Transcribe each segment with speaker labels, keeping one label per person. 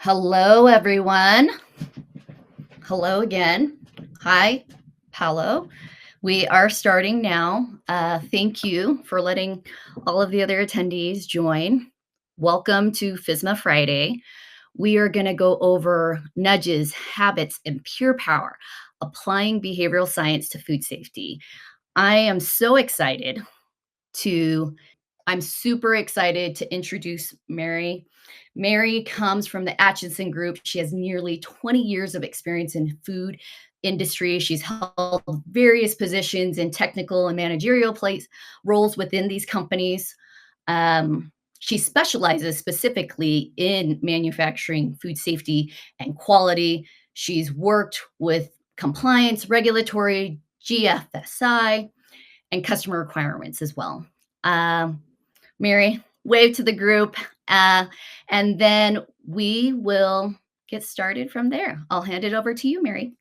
Speaker 1: Hello, everyone. Hello again. Hi, Paolo. We are starting now. Thank you for letting all of the other attendees join. Welcome to FSMA Friday. We are going to go over nudges, habits, and pure power, applying behavioral science to food safety. I am so excited I'm super excited to introduce Mary. Mary comes from the Atchison Group. She has nearly 20 years of experience in food industry. She's held various positions in technical and managerial roles within these companies. She specializes specifically in manufacturing food safety and quality. She's worked with compliance, regulatory, GFSI, and customer requirements as well. Mary, wave to the group, and then we will get started from there. I'll hand it over to you, Mary.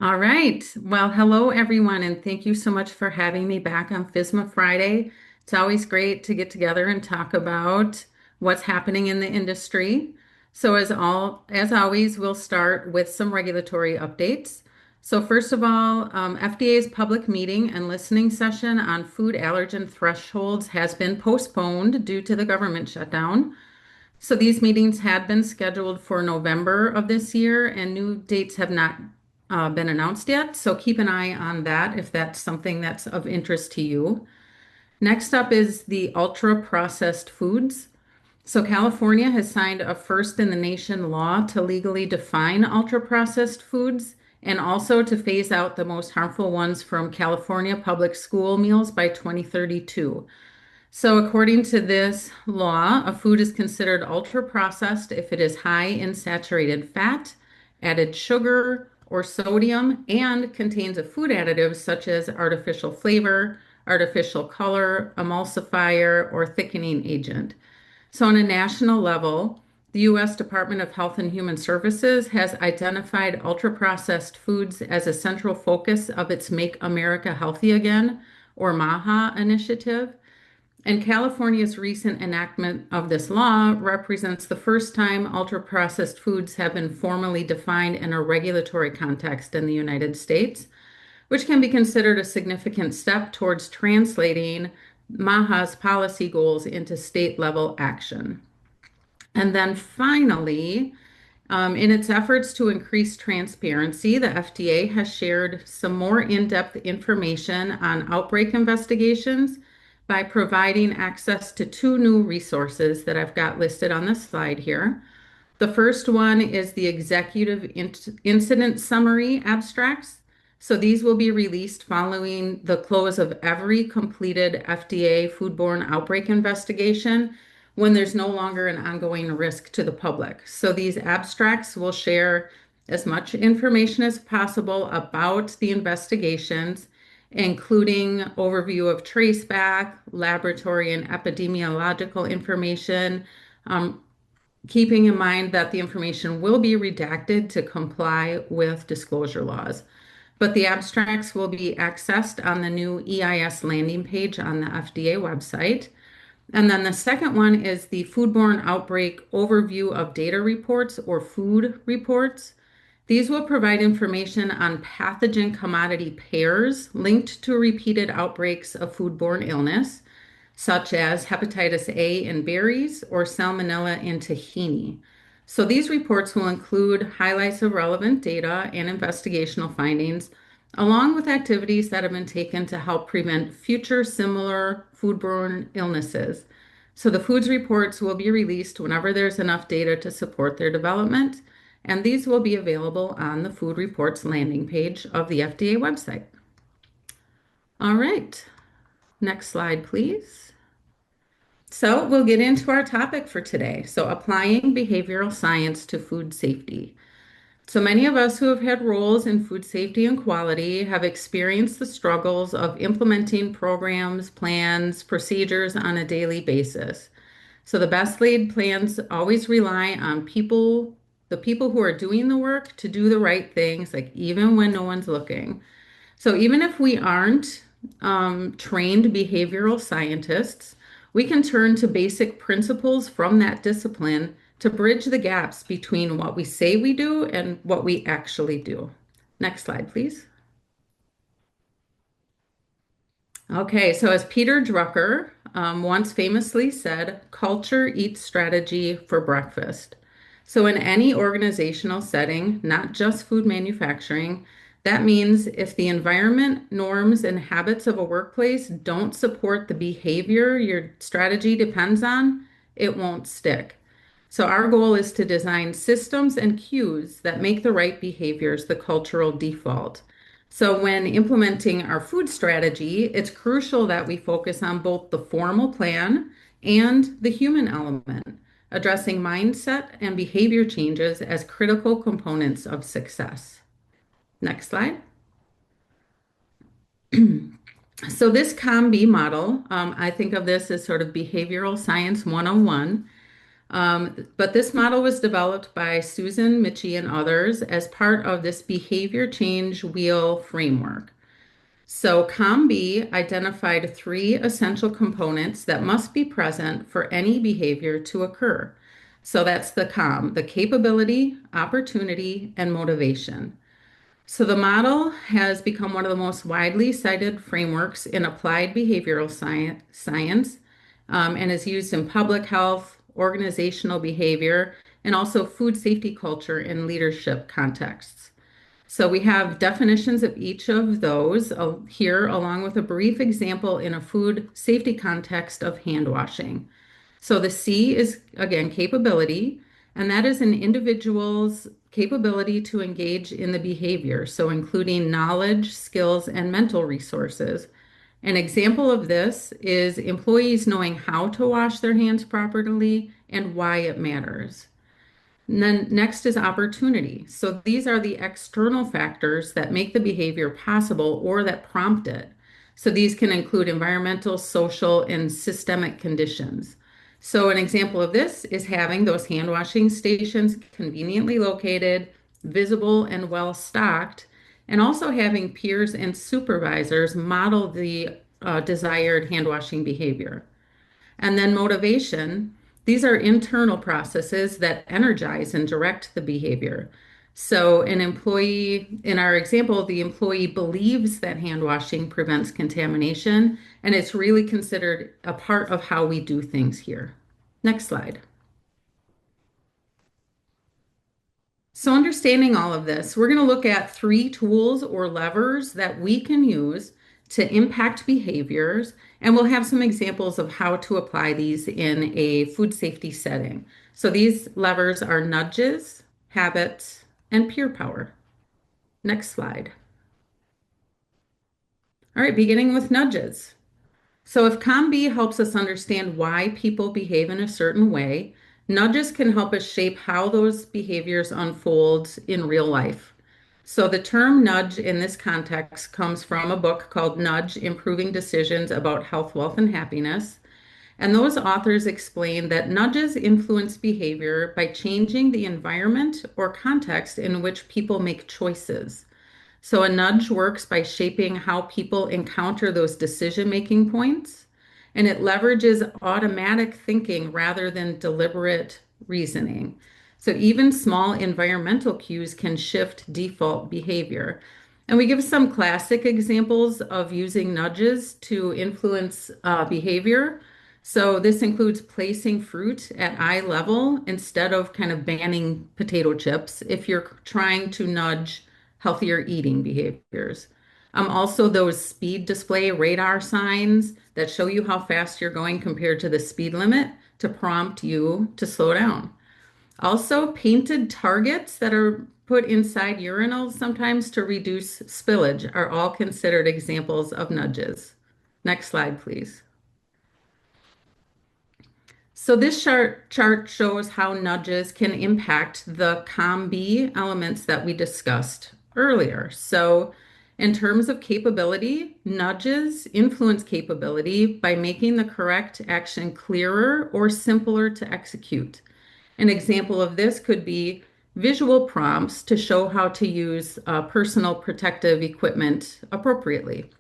Speaker 2: All right. Well, hello everyone, and thank you so much for having me back on FSMA Friday. It's always great to get together and talk about what's happening in the industry. So as always, we'll start with some regulatory updates. So first of all, FDA's public meeting and listening session on food allergen thresholds has been postponed due to the government shutdown. So these meetings had been scheduled for November of this year, and new dates have not been announced yet. So keep an eye on that if that's something that's of interest to you. Next up is the ultra processed foods. So California has signed a first in the nation law to legally define ultra processed foods and also to phase out the most harmful ones from California public school meals by 2032. So, according to this law, a food is considered ultra processed if it is high in saturated fat, added sugar, or sodium, and contains a food additive such as artificial flavor, artificial color, emulsifier, or thickening agent. So, on a national level, the U.S. Department of Health and Human Services has identified ultra processed foods as a central focus of its Make America Healthy Again, or MAHA initiative. And California's recent enactment of this law represents the first time ultra-processed foods have been formally defined in a regulatory context in the United States, which can be considered a significant step towards translating MAHA's policy goals into state-level action. And then finally, in its efforts to increase transparency, the FDA has shared some more in-depth information on outbreak investigations by providing access to two new resources that I've got listed on the slide here. The first one is the Executive Incident Summary abstracts. So these will be released following the close of every completed FDA foodborne outbreak investigation when there's no longer an ongoing risk to the public. So these abstracts will share as much information as possible about the investigations, including overview of traceback, laboratory and epidemiological information, keeping in mind that the information will be redacted to comply with disclosure laws. But the abstracts will be accessed on the new EIS landing page on the FDA website. And then the second one is the Foodborne Outbreak Overview of Data Reports, or food reports. These will provide information on pathogen commodity pairs linked to repeated outbreaks of foodborne illness, such as hepatitis A in berries or salmonella in tahini. So these reports will include highlights of relevant data and investigational findings, along with activities that have been taken to help prevent future similar foodborne illnesses. So the foods reports will be released whenever there's enough data to support their development, and these will be available on the food reports landing page of the FDA website. All right, next slide, please. So we'll get into our topic for today. So applying behavioral science to food safety. So many of us who have had roles in food safety and quality have experienced the struggles of implementing programs, plans, procedures on a daily basis. So the best laid plans always rely on the people who are doing the work to do the right things, like even when no one's looking. So even if we aren't trained behavioral scientists, we can turn to basic principles from that discipline to bridge the gaps between what we say we do and what we actually do. Next slide, please. Okay, so as Peter Drucker once famously said, culture eats strategy for breakfast. So, in any organizational setting, not just food manufacturing, that means if the environment, norms, and habits of a workplace don't support the behavior your strategy depends on, it won't stick. So, our goal is to design systems and cues that make the right behaviors the cultural default. So, when implementing our food strategy, it's crucial that we focus on both the formal plan and the human element, addressing mindset and behavior changes as critical components of success. Next slide. So, this COM-B model, I think of this as sort of behavioral science 101. But this model was developed by Susan Michie and others as part of this behavior change wheel framework. So COM-B identified three essential components that must be present for any behavior to occur. So that's the COM, the capability, opportunity, and motivation. So the model has become one of the most widely cited frameworks in applied behavioral science, and is used in public health, organizational behavior, and also food safety culture and leadership contexts. So we have definitions of each of those here, along with a brief example in a food safety context of hand washing. So the C is, again, capability, and that is an individual's capability to engage in the behavior, so including knowledge, skills, and mental resources. An example of this is employees knowing how to wash their hands properly and why it matters. And then next is opportunity. So these are the external factors that make the behavior possible or that prompt it. So these can include environmental, social, and systemic conditions. So an example of this is having those hand washing stations conveniently located, visible, and well stocked, and also having peers and supervisors model the desired hand washing behavior. And then motivation, these are internal processes that energize and direct the behavior. So, an employee, in our example, the employee believes that hand washing prevents contamination, and it's really considered a part of how we do things here. Next slide. So, understanding all of this, we're going to look at three tools or levers that we can use to impact behaviors, and we'll have some examples of how to apply these in a food safety setting. So, these levers are nudges, habits, and peer power. Next slide. All right, beginning with nudges. So, if COM-B helps us understand why people behave in a certain way, nudges can help us shape how those behaviors unfold in real life. So, the term nudge in this context comes from a book called Nudge: Improving Decisions About Health, Wealth, and Happiness. And those authors explain that nudges influence behavior by changing the environment or context in which people make choices. So a nudge works by shaping how people encounter those decision-making points, and it leverages automatic thinking rather than deliberate reasoning. So even small environmental cues can shift default behavior. And we give some classic examples of using nudges to influence behavior. So this includes placing fruit at eye level instead of kind of banning potato chips if you're trying to nudge healthier eating behaviors. Also, those speed display radar signs that show you how fast you're going compared to the speed limit to prompt you to slow down. Also, painted targets that are put inside urinals sometimes to reduce spillage are all considered examples of nudges. Next slide, please. So this chart shows how nudges can impact the COM-B elements that we discussed earlier. So in terms of capability, nudges influence capability by making the correct action clearer or simpler to execute. An example of this could be visual prompts to show how to use personal protective equipment appropriately.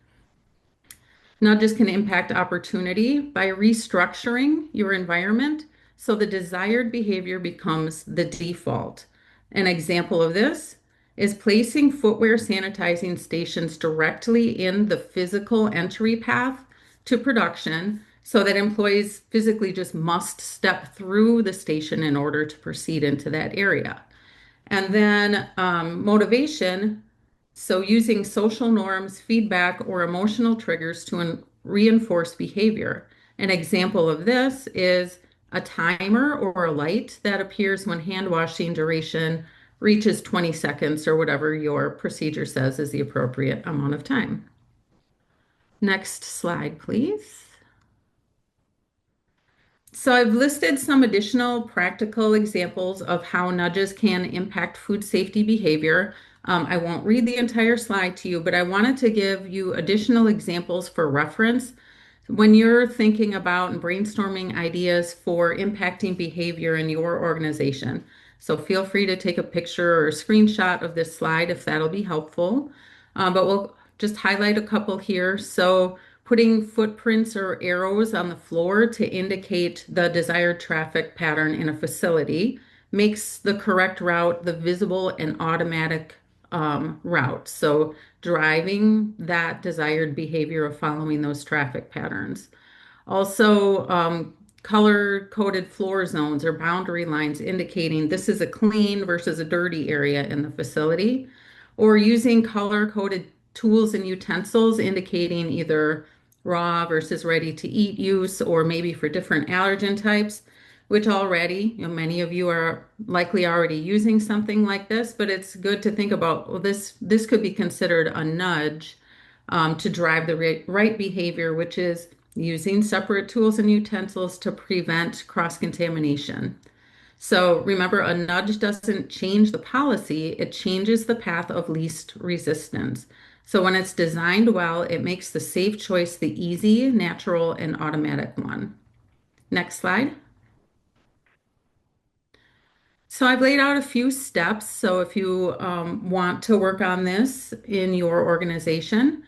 Speaker 2: Nudges can impact opportunity by restructuring your environment so the desired behavior becomes the default. An example of this is placing footwear sanitizing stations directly in the physical entry path to production so that employees physically just must step through the station in order to proceed into that area. And then motivation, so using social norms, feedback, or emotional triggers to reinforce behavior. An example of this is a timer or a light that appears when hand washing duration reaches 20 seconds or whatever your procedure says is the appropriate amount of time. Next slide, please. So I've listed some additional practical examples of how nudges can impact food safety behavior. I won't read the entire slide to you, but I wanted to give you additional examples for reference when you're thinking about and brainstorming ideas for impacting behavior in your organization. So feel free to take a picture or a screenshot of this slide if that'll be helpful. But we'll just highlight a couple here. So putting footprints or arrows on the floor to indicate the desired traffic pattern in a facility makes the correct route the visible and automatic route. So driving that desired behavior of following those traffic patterns. Also, color-coded floor zones or boundary lines indicating this is a clean versus a dirty area in the facility, or using color-coded tools and utensils indicating either raw versus ready to eat use, or maybe for different allergen types, which already, many of you are likely already using something like this, but it's good to think about, well, this could be considered a nudge to drive the right behavior, which is using separate tools and utensils to prevent cross-contamination. So remember, a nudge doesn't change the policy, it changes the path of least resistance. So when it's designed well, it makes the safe choice the easy, natural, and automatic one. Next slide. So I've laid out a few steps. So if you want to work on this in your organization,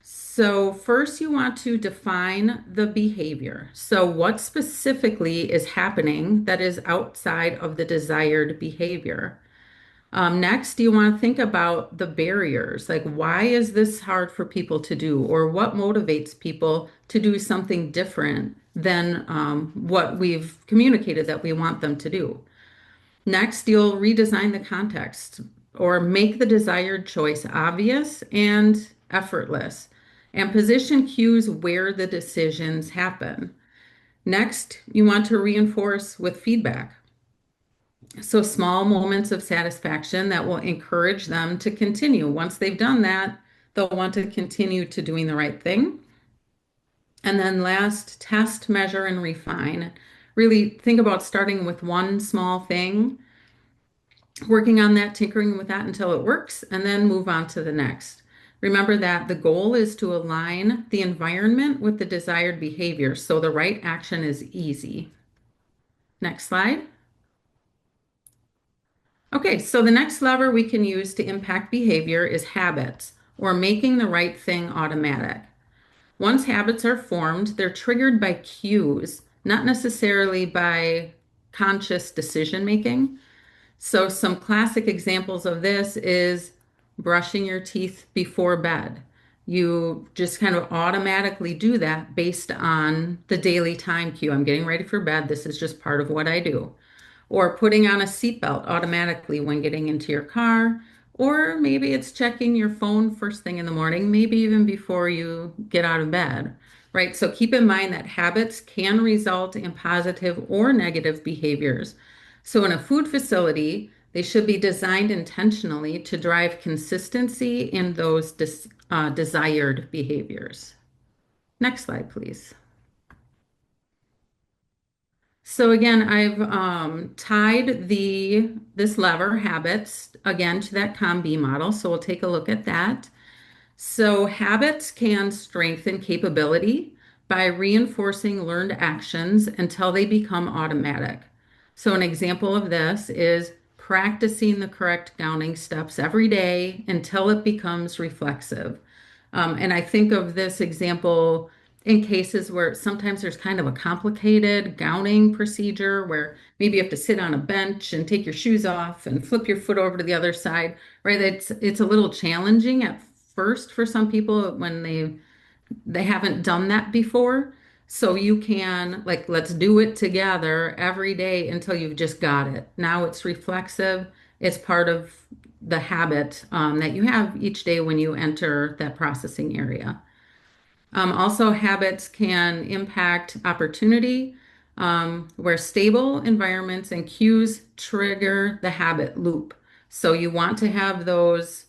Speaker 2: so first you want to define the behavior. So what specifically is happening that is outside of the desired behavior? Next, you want to think about the barriers. Like, why is this hard for people to do? Or what motivates people to do something different than what we've communicated that we want them to do? Next, you'll redesign the context or make the desired choice obvious and effortless, and position cues where the decisions happen. Next, you want to reinforce with feedback. So small moments of satisfaction that will encourage them to continue. Once they've done that, they'll want to continue to doing the right thing. And then last, test, measure, and refine. Really think about starting with one small thing, working on that, tinkering with that until it works, and then move on to the next. Remember that the goal is to align the environment with the desired behavior so the right action is easy. Next slide. Okay, so the next lever we can use to impact behavior is habits, or making the right thing automatic. Once habits are formed, they're triggered by cues, not necessarily by conscious decision making. So some classic examples of this is brushing your teeth before bed. You just kind of automatically do that based on the daily time cue. I'm getting ready for bed. This is just part of what I do. Or putting on a seatbelt automatically when getting into your car. Or maybe it's checking your phone first thing in the morning, maybe even before you get out of bed, right? So keep in mind that habits can result in positive or negative behaviors. So in a food facility, they should be designed intentionally to drive consistency in those desired behaviors. Next slide, please. So again, I've tied this lever habits again to that COM-B model. So we'll take a look at that. So habits can strengthen capability by reinforcing learned actions until they become automatic. So an example of this is practicing the correct gowning steps every day until it becomes reflexive. And I think of this example in cases where sometimes there's kind of a complicated gowning procedure where maybe you have to sit on a bench and take your shoes off and flip your foot over to the other side, right? It's a little challenging at first for some people when they haven't done that before. So you can, like, let's do it together every day until you've just got it. Now it's reflexive. It's part of the habit that you have each day when you enter that processing area. Also, habits can impact opportunity, where stable environments and cues trigger the habit loop. So you want to have those,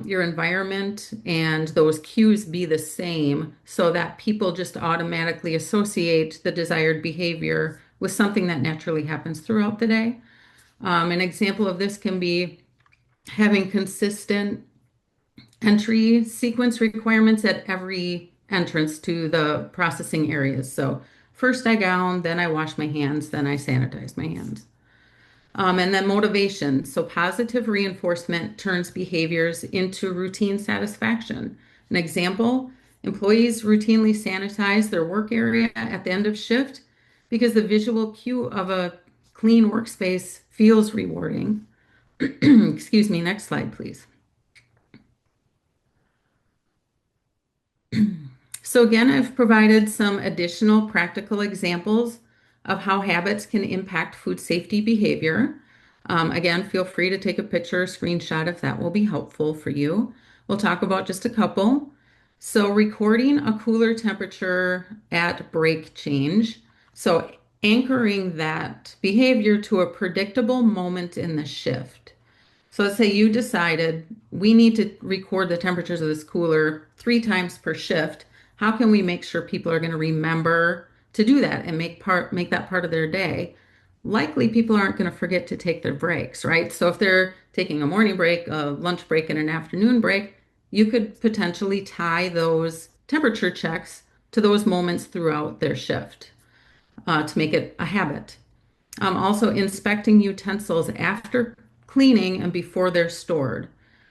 Speaker 2: your environment and those cues be the same so that people just automatically associate the desired behavior with something that naturally happens throughout the day. An example of this can be having consistent entry sequence requirements at every entrance to the processing areas. So first I gown, then I wash my hands, then I sanitize my hands. And then motivation. So positive reinforcement turns behaviors into routine satisfaction. An example, employees routinely sanitize their work area at the end of shift because the visual cue of a clean workspace feels rewarding. Excuse me, next slide, please. So again, I've provided some additional practical examples of how habits can impact food safety behavior. Again, feel free to take a picture or screenshot if that will be helpful for you. We'll talk about just a couple. So recording a cooler temperature at break change. So anchoring that behavior to a predictable moment in the shift. So let's say you decided we need to record the temperatures of this cooler 3 times per shift. How can we make sure people are going to remember to do that and make that part of their day? Likely people aren't going to forget to take their breaks, right? So if they're taking a morning break, a lunch break, and an afternoon break, you could potentially tie those temperature checks to those moments throughout their shift to make it a habit. Also, inspecting utensils after cleaning and before they're stored.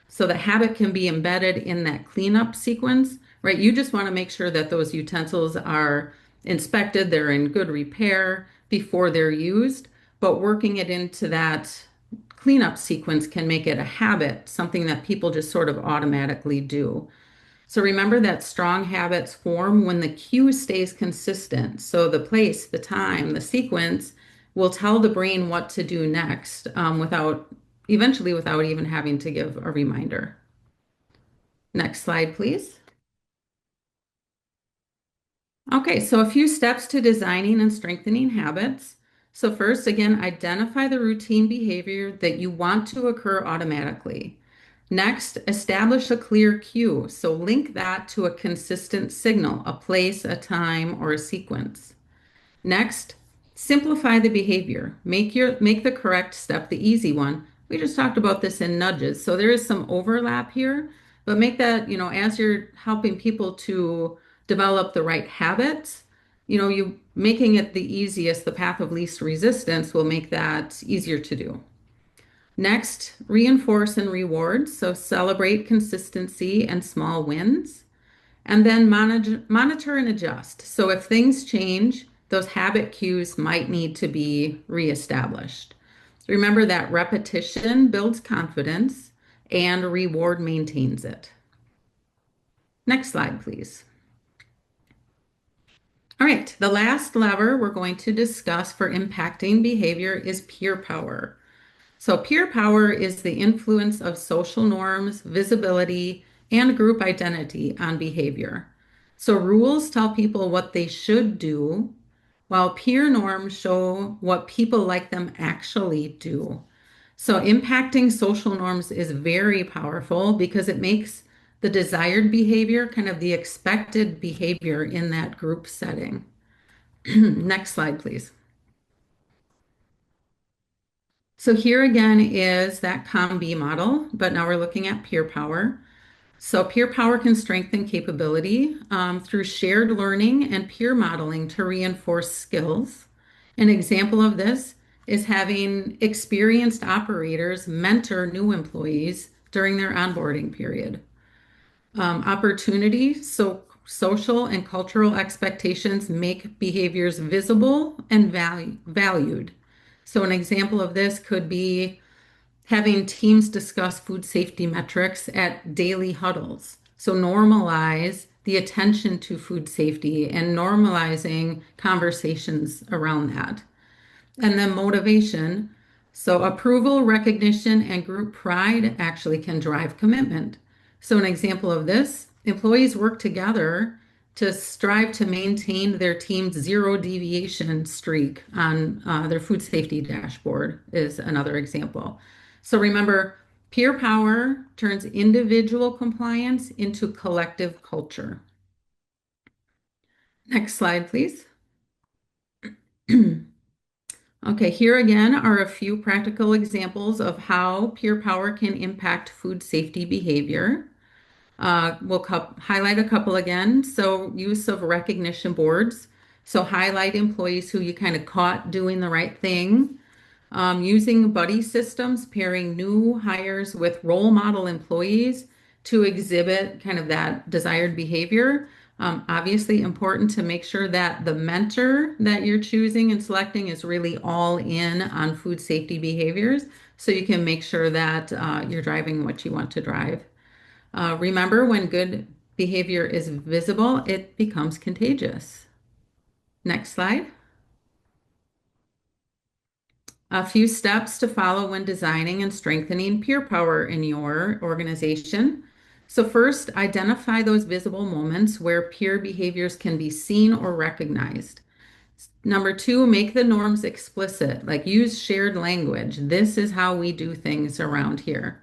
Speaker 2: So the habit can be embedded in that cleanup sequence, right? You just want to make sure that those utensils are inspected, they're in good repair before they're used, but working it into that cleanup sequence can make it a habit, something that people just sort of automatically do. So remember that strong habits form when the cue stays consistent. So the place, the time, the sequence will tell the brain what to do next eventually without even having to give a reminder. Next slide, please. Okay, so a few steps to designing and strengthening habits. So first, again, identify the routine behavior that you want to occur automatically. Next, establish a clear cue. So link that to a consistent signal, a place, a time, or a sequence. Next, simplify the behavior. Make the correct step the easy one. We just talked about this in nudges. So there is some overlap here, but make that, as you're helping people to develop the right habits, you making it the easiest, the path of least resistance will make that easier to do. Next, reinforce and reward. So celebrate consistency and small wins. And then monitor and adjust. So if things change, those habit cues might need to be reestablished. Remember that repetition builds confidence and reward maintains it. Next slide, please. All right, the last lever we're going to discuss for impacting behavior is peer power. So peer power is the influence of social norms, visibility, and group identity on behavior. So rules tell people what they should do, while peer norms show what people like them actually do. So impacting social norms is very powerful because it makes the desired behavior kind of the expected behavior in that group setting. Next slide, please. So here again is that COM-B model, but now we're looking at peer power. So peer power can strengthen capability through shared learning and peer modeling to reinforce skills. An example of this is having experienced operators mentor new employees during their onboarding period. Opportunity, so social and cultural expectations make behaviors visible and valued. So an example of this could be having teams discuss food safety metrics at daily huddles. So normalize the attention to food safety and normalizing conversations around that. And then motivation. So approval, recognition, and group pride actually can drive commitment. So an example of this, employees work together to strive to maintain their team's zero deviation streak on their food safety dashboard is another example. So remember, peer power turns individual compliance into collective culture. Next slide, please. Okay, here again are a few practical examples of how peer power can impact food safety behavior. We'll highlight a couple again. So use of recognition boards. So highlight employees who you kind of caught doing the right thing. Using buddy systems, pairing new hires with role model employees to exhibit kind of that desired behavior. Obviously important to make sure that the mentor that you're choosing and selecting is really all in on food safety behaviors so you can make sure that you're driving what you want to drive. Remember, when good behavior is visible, it becomes contagious. Next slide. A few steps to follow when designing and strengthening peer power in your organization. So first, identify those visible moments where peer behaviors can be seen or recognized. Number two, make the norms explicit, like use shared language. This is how we do things around here.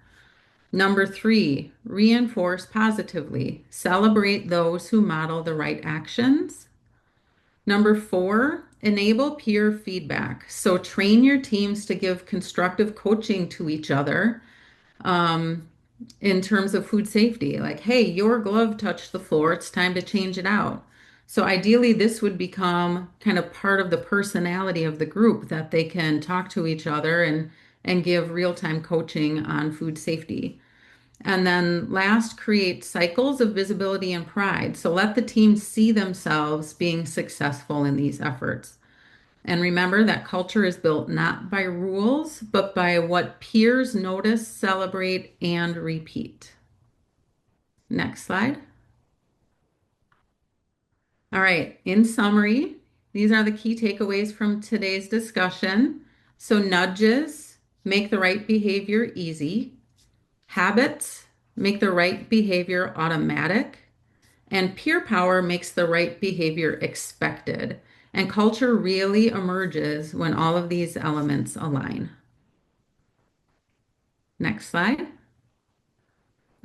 Speaker 2: Number three, reinforce positively. Celebrate those who model the right actions. Number four, enable peer feedback. So train your teams to give constructive coaching to each other in terms of food safety. Like, hey, your glove touched the floor. It's time to change it out. So ideally, this would become kind of part of the personality of the group that they can talk to each other and give real-time coaching on food safety. And then last, create cycles of visibility and pride. So let the team see themselves being successful in these efforts. And remember that culture is built not by rules, but by what peers notice, celebrate, and repeat. Next slide. All right, in summary, these are the key takeaways from today's discussion. So nudges make the right behavior easy. Habits make the right behavior automatic, and peer power makes the right behavior expected. And culture really emerges when all of these elements align. Next slide.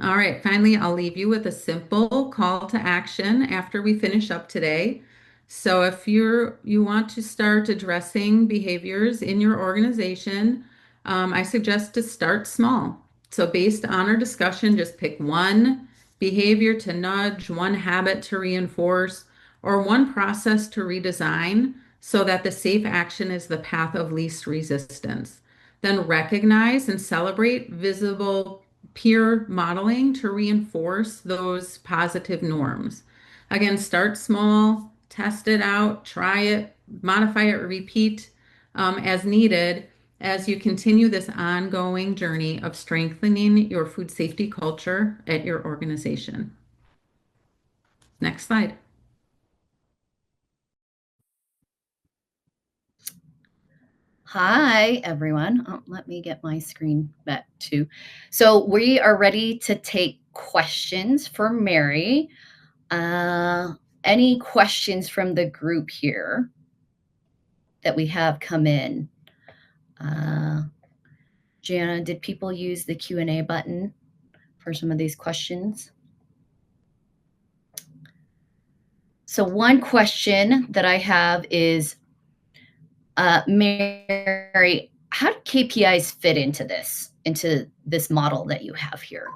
Speaker 2: All right, finally, I'll leave you with a simple call to action after we finish up today. So if you want to start addressing behaviors in your organization, I suggest to start small. So based on our discussion, just pick one behavior to nudge, one habit to reinforce, or one process to redesign so that the safe action is the path of least resistance. Then recognize and celebrate visible peer modeling to reinforce those positive norms. Again, start small, test it out, try it, modify it, repeat as needed as you continue this ongoing journey of strengthening your food safety culture at your organization. Next slide.
Speaker 1: Hi, everyone. Oh, let me get my screen back too. So we are ready to take questions for Mary. Any questions from the group here that we have come in? Jana, did people use the Q&A button for some of these questions? So one question that I have is, Mary, how do KPIs fit into this model that you have here?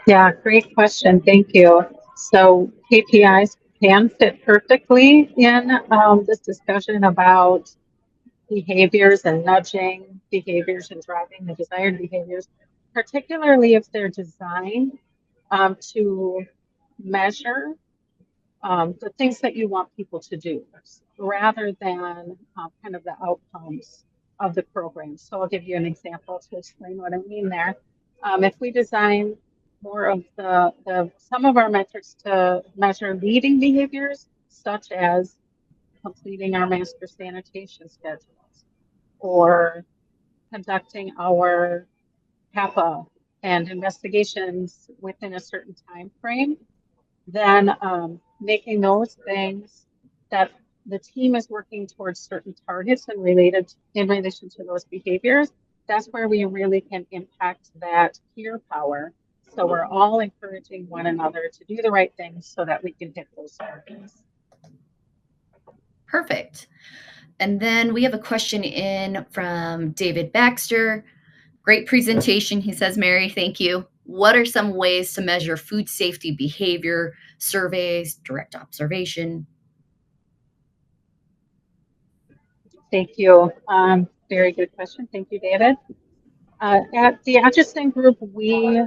Speaker 3: Yeah, great question. Thank you. So KPIs can fit perfectly in this discussion about behaviors and nudging behaviors and driving the desired behaviors, particularly if they're designed to measure the things that you want people to do rather than kind of the outcomes of the program. So I'll give you an example to explain what I mean there. If we design more of some of our metrics to measure leading behaviors, such as completing our master sanitation schedules or conducting our CAPA and investigations within a certain time frame, then making those things that the team is working towards certain targets and in relation to those behaviors, that's where we really can impact that peer power. So we're all encouraging one another to do the right things so that we can hit those targets.
Speaker 1: Perfect. And then we have a question in from David Baxter. Great presentation, he says, Mary, thank you. What are some ways to measure food safety behavior, surveys, direct observation?
Speaker 3: Thank you. Very good question. Thank you, David. At the Atchison Group, we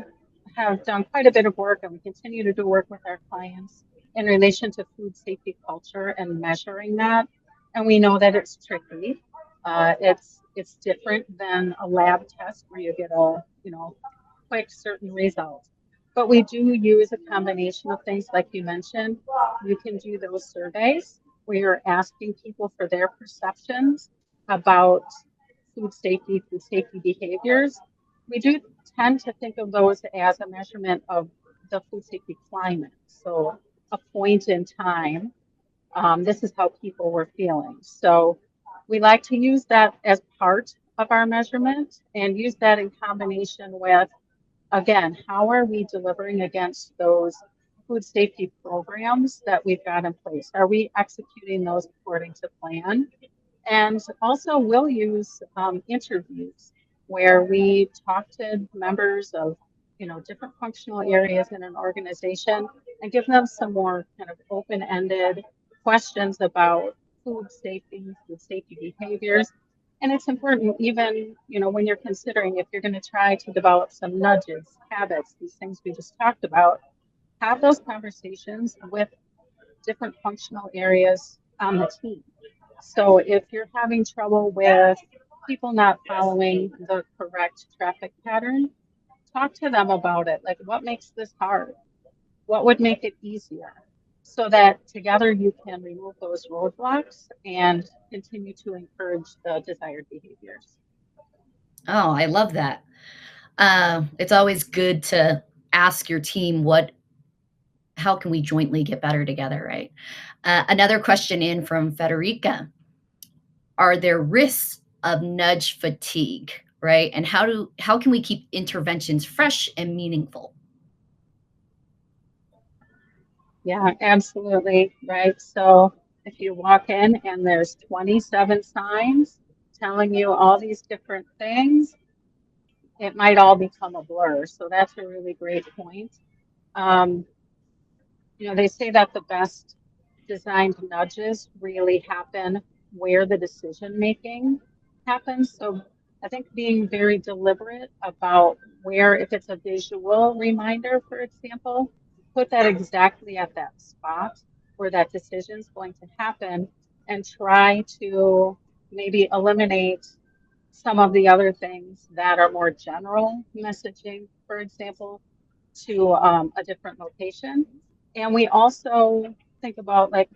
Speaker 3: have done quite a bit of work and we continue to do work with our clients in relation to food safety culture and measuring that. And we know that it's tricky. It's different than a lab test where you get a quick certain result. But we do use a combination of things like you mentioned. You can do those surveys where you're asking people for their perceptions about food safety behaviors. We do tend to think of those as a measurement of the food safety climate. So a point in time, this is how people were feeling. So we like to use that as part of our measurement and use that in combination with, again, how are we delivering against those food safety programs that we've got in place? Are we executing those according to plan? And also we'll use interviews where we talk to members of different functional areas in an organization and give them some more kind of open-ended questions about food safety behaviors. And it's important even, when you're considering if you're going to try to develop some nudges, habits, these things we just talked about, have those conversations with different functional areas on the team. So if you're having trouble with people not following the correct traffic pattern, talk to them about it. Like, what makes this hard? What would make it easier? So that together you can remove those roadblocks and continue to encourage the desired behaviors.
Speaker 1: Oh, I love that. It's always good to ask your team how can we jointly get better together, right? Another question in from Federica. Are there risks of nudge fatigue, right? And how can we keep interventions fresh and meaningful?
Speaker 3: Yeah, absolutely. Right. So if you walk in and there's 27 signs telling you all these different things, it might all become a blur. So that's a really great point. Um, they say that the best designed nudges really happen where the decision making happens. So I think being very deliberate about where, if it's a visual reminder, for example, put that exactly at that spot where that decision is going to happen and try to maybe eliminate some of the other things that are more general messaging, for example, to a different location. And we also think about, like,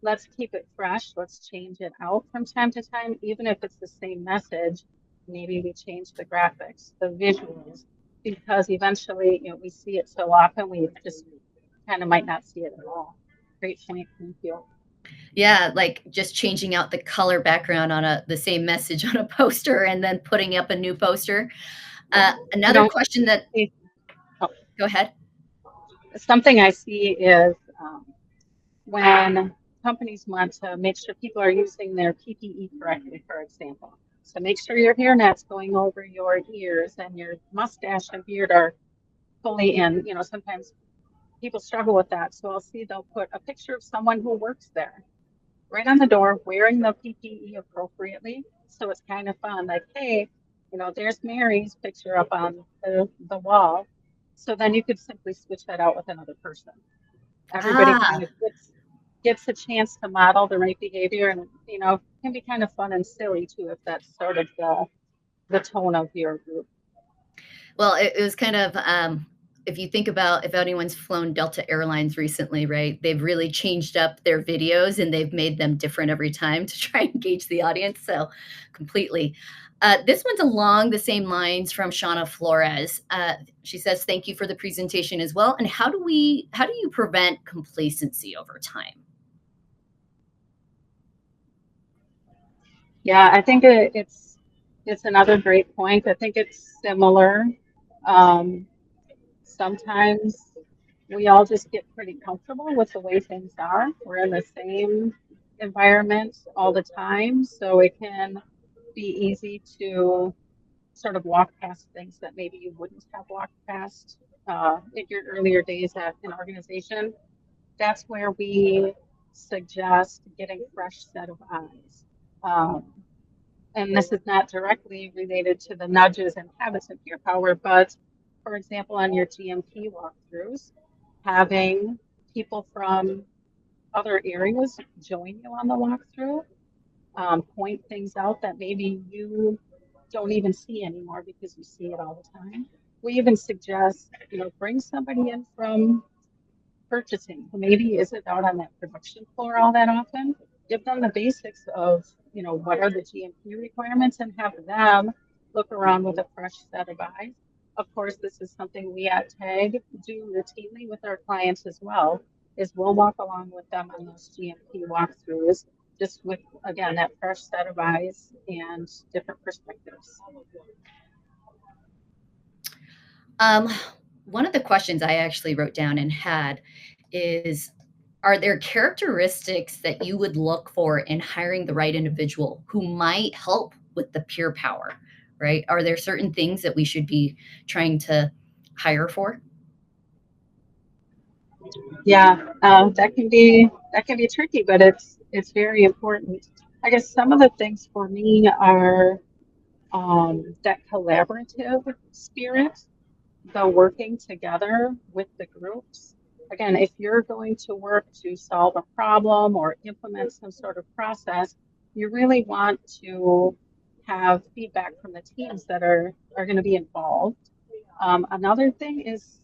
Speaker 3: let's keep it fresh. Let's change it out from time to time, even if it's the same message. Maybe we change the graphics, the visuals, because eventually, we see it so often, we just kind of might not see it at all. Great point. Thank you.
Speaker 1: Yeah, like just changing out the color background on the same message on a poster and then putting up a new poster. Another question that,
Speaker 3: Oh,
Speaker 1: go ahead.
Speaker 3: something I see is when companies want to make sure people are using their PPE correctly, for example. So make sure your hairnet's going over your ears and your mustache and beard are fully in. Sometimes people struggle with that. So I'll see they'll put a picture of someone who works there right on the door, wearing the PPE appropriately. So it's kind of fun. Like, hey, there's Mary's picture up on the wall. So then you could simply switch that out with another person. Everybody
Speaker 1: Ah,
Speaker 3: kind of gets a chance to model the right behavior, and can be kind of fun and silly too if that's sort of the tone of your group.
Speaker 1: well, it was kind of, if you think about if anyone's flown Delta Airlines recently, right? They've really changed up their videos and they've made them different every time to try and engage the audience. So completely. This one's along the same lines from Shauna Flores. She says, "Thank you for the presentation as well. And how do you prevent complacency over time?"
Speaker 3: Yeah, I think it's another great point. I think it's similar. Um, Sometimes we all just get pretty comfortable with the way things are. We're in the same environment all the time, so it can be easy to sort of walk past things that maybe you wouldn't have walked past in your earlier days at an organization. That's where we suggest getting a fresh set of eyes. Um, and this is not directly related to the nudges and habits of peer power, but for example, on your GMP walkthroughs, having people from other areas join you on the walkthrough, point things out that maybe you don't even see anymore because you see it all the time. We even suggest, bring somebody in from purchasing who maybe isn't out on that production floor all that often. Give them the basics of, what are the GMP requirements and have them look around with a fresh set of eyes. Of course, this is something we at TAG do routinely with our clients as well, is we'll walk along with them on those GMP walkthroughs, just with, again, that fresh set of eyes and different perspectives.
Speaker 1: Um, One of the questions I actually wrote down and had is, are there characteristics that you would look for in hiring the right individual who might help with the peer power, right? Are there certain things that we should be trying to hire for?
Speaker 3: Yeah, that can be tricky, but it's very important. I guess some of the things for me are that collaborative spirit, the working together with the groups. Again, if you're going to work to solve a problem or implement some sort of process, you really want to have feedback from the teams that are going to be involved. Another thing is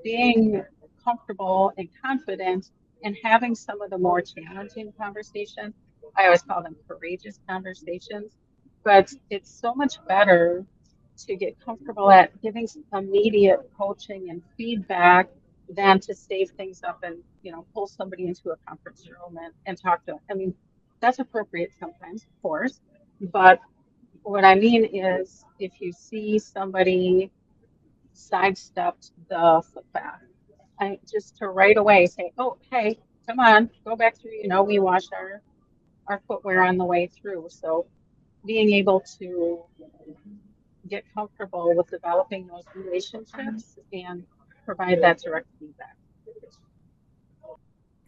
Speaker 3: being comfortable and confident and having some of the more challenging conversations. I always call them courageous conversations, but it's so much better to get comfortable at giving immediate coaching and feedback than to save things up and pull somebody into a conference room and talk to them. I mean, that's appropriate sometimes, of course, but what I mean is if you see somebody sidestepped the footpath. I just to right away say, oh, hey, come on, go back through. We washed our footwear on the way through. So being able to get comfortable with developing those relationships and provide that direct feedback.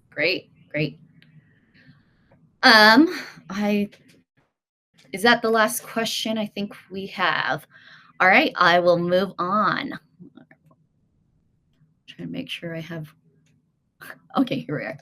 Speaker 1: Great, great. Um, I Is that the last question I think we have? All right, I will move on. Trying to make sure I have. Okay, here we are.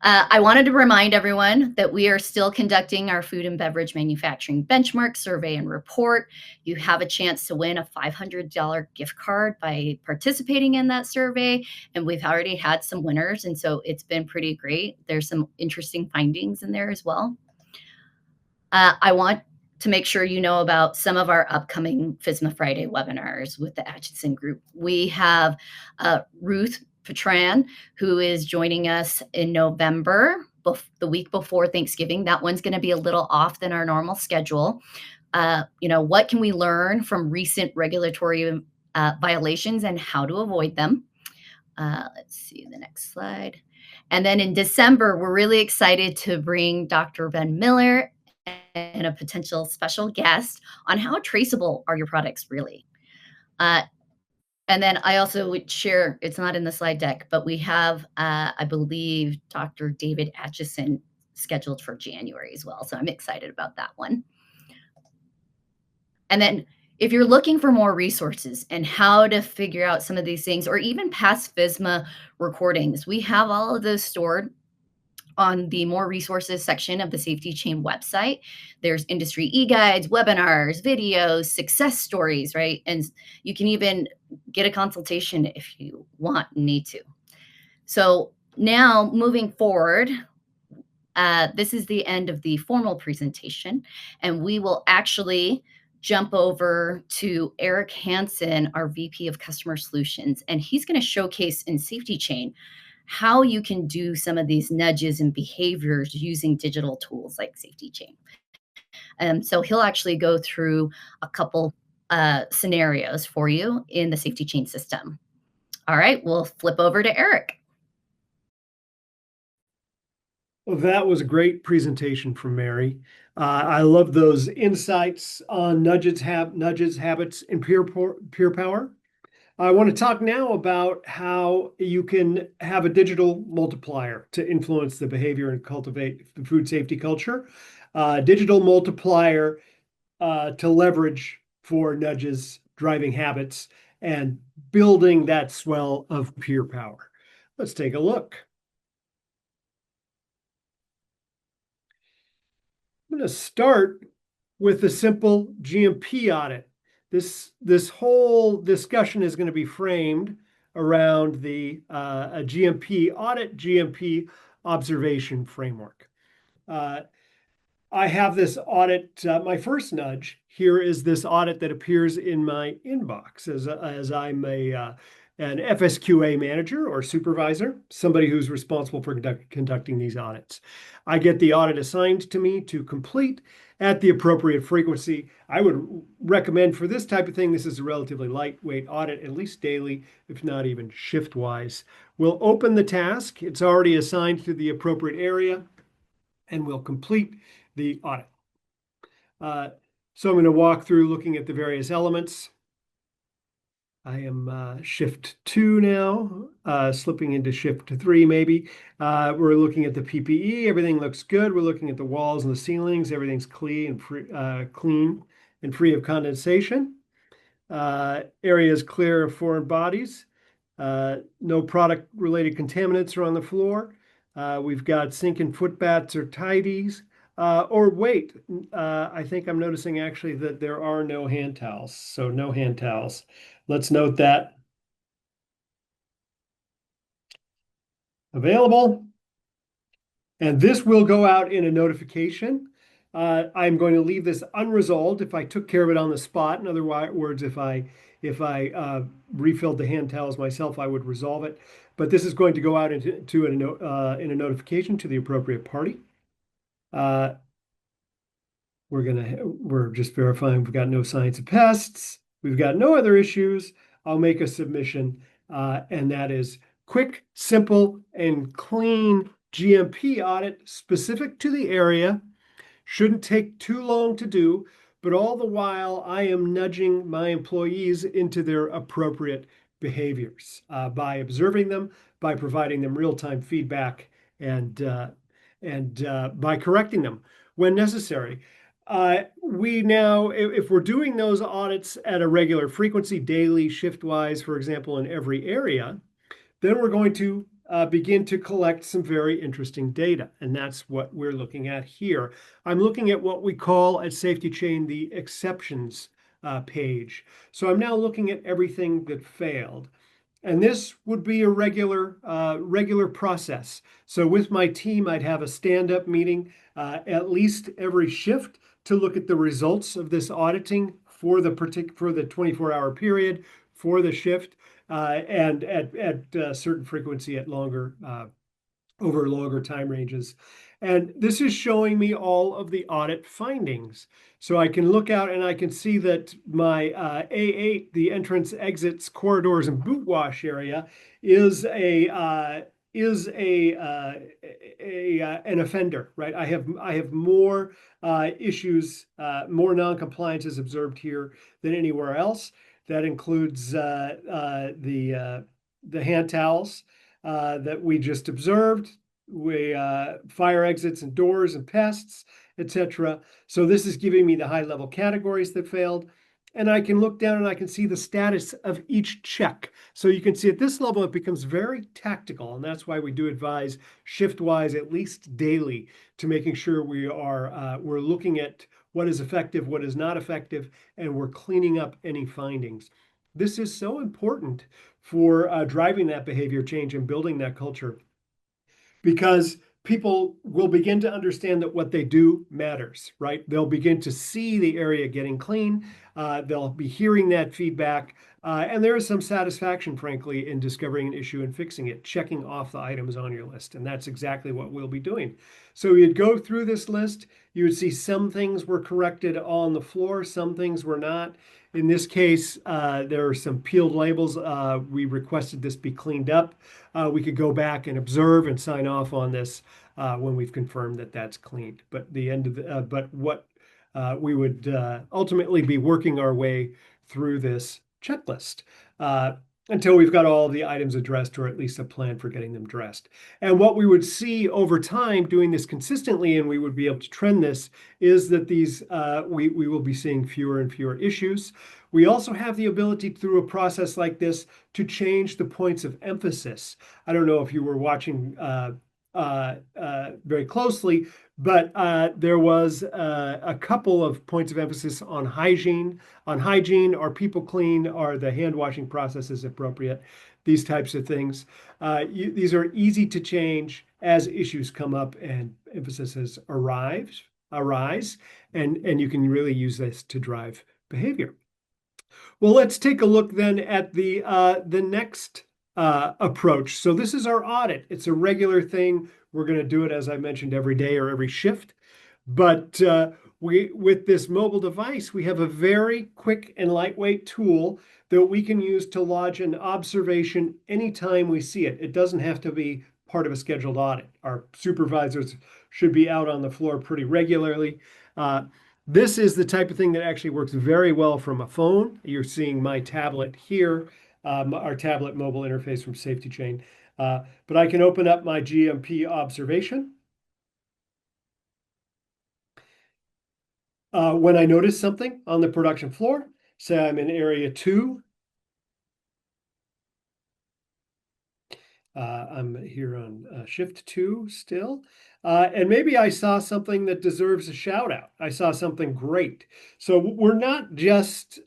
Speaker 1: I wanted to remind everyone that we are still conducting our food and beverage manufacturing benchmark survey and report. You have a chance to win a $500 gift card by participating in that survey. And we've already had some winners. And so it's been pretty great. There's some interesting findings in there as well. I want to make sure you know about some of our upcoming FSMA Friday webinars with the Atchison Group. We have Ruth Patran, who is joining us in November, the week before Thanksgiving. That one's going to be a little off than our normal schedule. What can we learn from recent regulatory violations and how to avoid them? Let's see the next slide. And then in December, we're really excited to bring Dr. Ben Miller and a potential special guest on how traceable are your products really. And then I also would share, it's not in the slide deck, but we have, I believe, Dr. David Atchison scheduled for January as well. So I'm excited about that one. And then if you're looking for more resources and how to figure out some of these things, or even past FSMA recordings, we have all of those stored on the more resources section of the Safety Chain website. There's industry e-guides, webinars, videos, success stories, right? And you can even get a consultation if you want and need to. So now moving forward, this is the end of the formal presentation, and we will actually jump over to Eric Hansen, our VP of Customer Solutions, and he's going to showcase in Safety Chain how you can do some of these nudges and behaviors using digital tools like Safety Chain. So he'll actually go through a couple scenarios for you in the Safety Chain system. All right, we'll flip over to Eric.
Speaker 4: Well, that was a great presentation from Mary. I love those insights on nudges, habits, and peer power. I want to talk now about how you can have a digital multiplier to influence the behavior and cultivate the food safety culture. Digital multiplier to leverage for nudges, driving habits, and building that swell of peer power. Let's take a look. I'm going to start with a simple GMP audit. This whole discussion is going to be framed around the a GMP audit, GMP observation framework. I have this audit. My first nudge here is this audit that appears in my inbox as I'm an FSQA manager or supervisor, somebody who's responsible for conducting these audits. I get the audit assigned to me to complete at the appropriate frequency. I would recommend for this type of thing, this is a relatively lightweight audit, at least daily, if not even shift-wise. We'll open the task. It's already assigned to the appropriate area, and we'll complete the audit. So I'm going to walk through looking at the various elements. I am shift 2 now, slipping into shift 3 maybe. We're looking at the PPE. Everything looks good. We're looking at the walls and the ceilings. Everything's clean and free of condensation. Areas clear of foreign bodies. No product-related contaminants are on the floor. We've got sink and foot baths or tidies. Or wait, I think I'm noticing actually that there are no hand towels. So no hand towels. Let's note that. Available. And this will go out in a notification. I'm going to leave this unresolved if I took care of it on the spot. In other words, if I refilled the hand towels myself, I would resolve it. But this is going to go out in a notification to the appropriate party. We're just verifying we've got no signs of pests. We've got no other issues. I'll make a submission, and that is quick, simple, and clean GMP audit specific to the area. Shouldn't take too long to do, but all the while I am nudging my employees into their appropriate behaviors by observing them, by providing them real-time feedback, and by correcting them when necessary. We now, if we're doing those audits at a regular frequency, daily, shift-wise, for example, in every area, then we're going to begin to collect some very interesting data. And that's what we're looking at here. I'm looking at what we call at Safety Chain the exceptions page. So I'm now looking at everything that failed. And this would be a regular process. So with my team, I'd have a stand-up meeting at least every shift to look at the results of this auditing for the 24-hour period for the shift, and at certain frequency at over longer time ranges. And this is showing me all of the audit findings. So I can look out and I can see that my A8, the entrance, exits, corridors, and boot wash area is an offender, right? I have more issues, more non-compliances observed here than anywhere else. That includes the hand towels that we just observed, fire exits and doors and pests, etc. So this is giving me the high level categories that failed. And I can look down and I can see the status of each check. So you can see at this level, it becomes very tactical. And that's why we do advise shift-wise, at least daily, to making sure we're looking at what is effective, what is not effective, and we're cleaning up any findings. This is so important for driving that behavior change and building that culture, because people will begin to understand that what they do matters, right? They'll begin to see the area getting clean. They'll be hearing that feedback. And there is some satisfaction, frankly, in discovering an issue and fixing it, checking off the items on your list. And that's exactly what we'll be doing. So you'd go through this list. You would see some things were corrected on the floor, some things were not. In this case, there are some peeled labels. We requested this be cleaned up. We could go back and observe and sign off on this when we've confirmed that that's cleaned. But what we would ultimately be working our way through this checklist until we've got all the items addressed, or at least a plan for getting them dressed. And what we would see over time doing this consistently, and we would be able to trend this, is that we will be seeing fewer and fewer issues. We also have the ability through a process like this to change the points of emphasis. I don't know if you were watching very closely, but there was a couple of points of emphasis on hygiene. Are people clean? Are the hand washing processes appropriate? These types of things. These are easy to change as issues come up and emphasis arise, and you can really use this to drive behavior. Well, let's take a look then at the next approach. So this is our audit. It's a regular thing. We're going to do it, as I mentioned, every day or every shift. But with this mobile device, we have a very quick and lightweight tool that we can use to lodge an observation anytime we see it. It doesn't have to be part of a scheduled audit. Our supervisors should be out on the floor pretty regularly. This is the type of thing that actually works very well from a phone. You're seeing my tablet here, our tablet mobile interface from Safety Chain. But I can open up my GMP observation. When I notice something on the production floor, say I'm in area 2. I'm here on shift 2 still. And maybe I saw something that deserves a shout out. I saw something great. So we're not just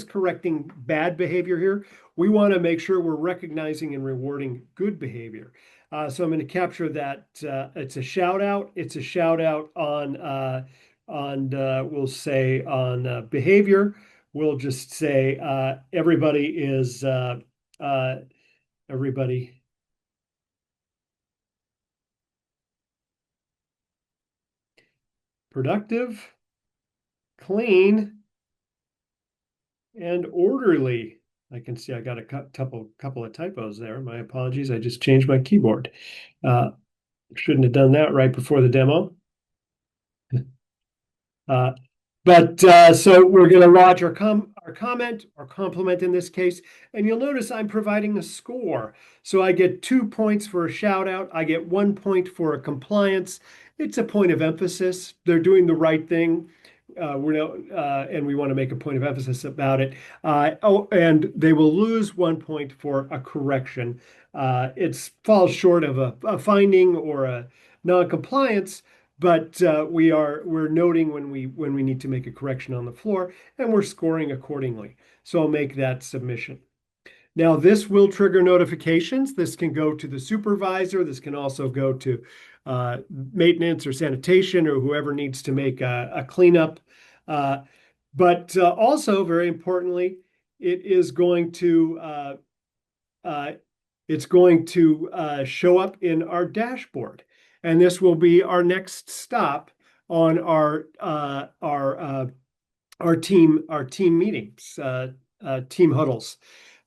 Speaker 4: correcting bad behavior here. We want to make sure we're recognizing and rewarding good behavior. So I'm going to capture that. It's a shout out. It's a shout out on we'll say on behavior. We'll just say everybody is everybody. Productive, clean, and orderly. I can see I got a couple of typos there. My apologies. I just changed my keyboard. Shouldn't have done that right before the demo. So we're going to lodge our comment or compliment in this case, and you'll notice I'm providing a score. So I get 2 points for a shout out. I get 1 point for a compliance. It's a point of emphasis. They're doing the right thing. And we want to make a point of emphasis about it. And they will lose 1 point for a correction. It falls short of a finding or a non-compliance, but we're noting when we need to make a correction on the floor, and we're scoring accordingly. So I'll make that submission. Now this will trigger notifications. This can go to the supervisor. This can also go to maintenance or sanitation or whoever needs to make a cleanup. But also, very importantly, it's going to show up in our dashboard. And this will be our next stop on our team meetings, team huddles.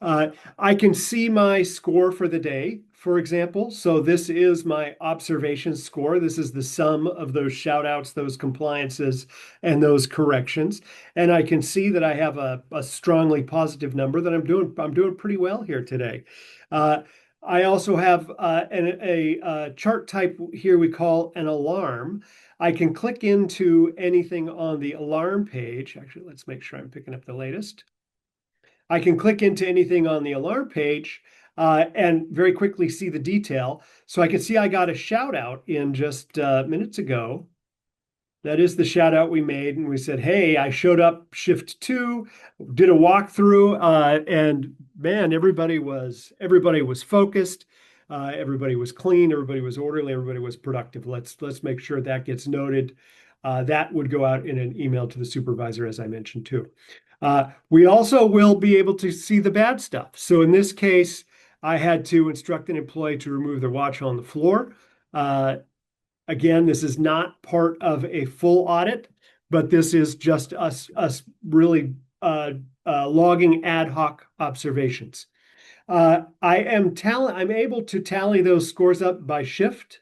Speaker 4: I can see my score for the day, for example. So this is my observation score. This is the sum of those shout outs, those compliances, and those corrections. And I can see that I have a strongly positive number that I'm doing pretty well here today. I also have a chart type here we call an alarm. I can click into anything on the alarm page. Actually, let's make sure I'm picking up the latest. I can click into anything on the alarm page and very quickly see the detail. So I can see I got a shout out in just minutes ago. That is the shout out we made. And we said, hey, I showed up shift 2, did a walkthrough, and man, everybody was focused. Everybody was clean. Everybody was orderly. Everybody was productive. Let's make sure that gets noted. That would go out in an email to the supervisor, as I mentioned too. We also will be able to see the bad stuff. So in this case, I had to instruct an employee to remove their watch on the floor. Again, this is not part of a full audit, but this is just us really logging ad hoc observations. I'm able to tally those scores up by shift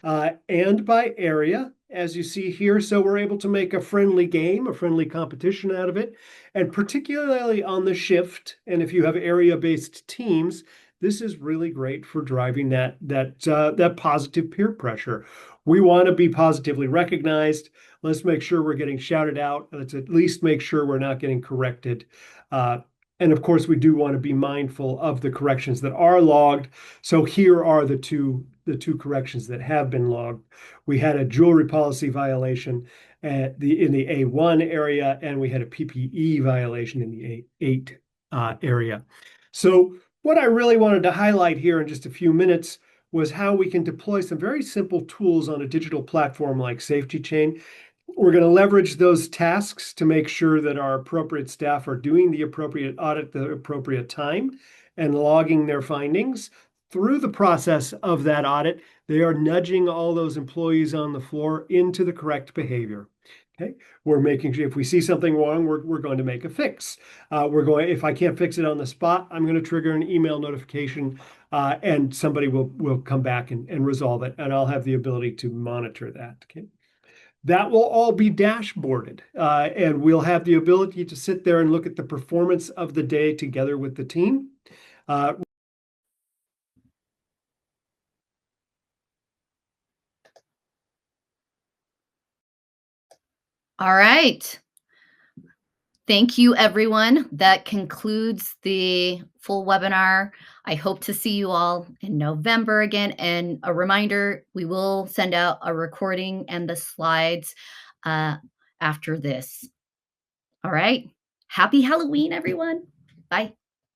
Speaker 4: and by area, as you see here. So we're able to make a friendly game, a friendly competition out of it. And particularly on the shift, and if you have area-based teams, this is really great for driving that positive peer pressure. We want to be positively recognized. Let's make sure we're getting shouted out. Let's at least make sure we're not getting corrected. And of course, we do want to be mindful of the corrections that are logged. So here are the two corrections that have been logged. We had a jewelry policy violation in the A1 area, and we had a PPE violation in the A8 area. So what I really wanted to highlight here in just a few minutes was how we can deploy some very simple tools on a digital platform like Safety Chain. We're going to leverage those tasks to make sure that our appropriate staff are doing the appropriate audit at the appropriate time and logging their findings. Through the process of that audit, they are nudging all those employees on the floor into the correct behavior. Okay, we're making sure if we see something wrong, we're going to make a fix. If I can't fix it on the spot, I'm going to trigger an email notification, and somebody will come back and resolve it, and I'll have the ability to monitor that. Okay. That will all be dashboarded, and we'll have the ability to sit there and look at the performance of the day together with the team.
Speaker 1: All right. Thank you, everyone. That concludes the full webinar. I hope to see you all in November again. And a reminder, we will send out a recording and the slides after this. All right. Happy Halloween, everyone. Bye.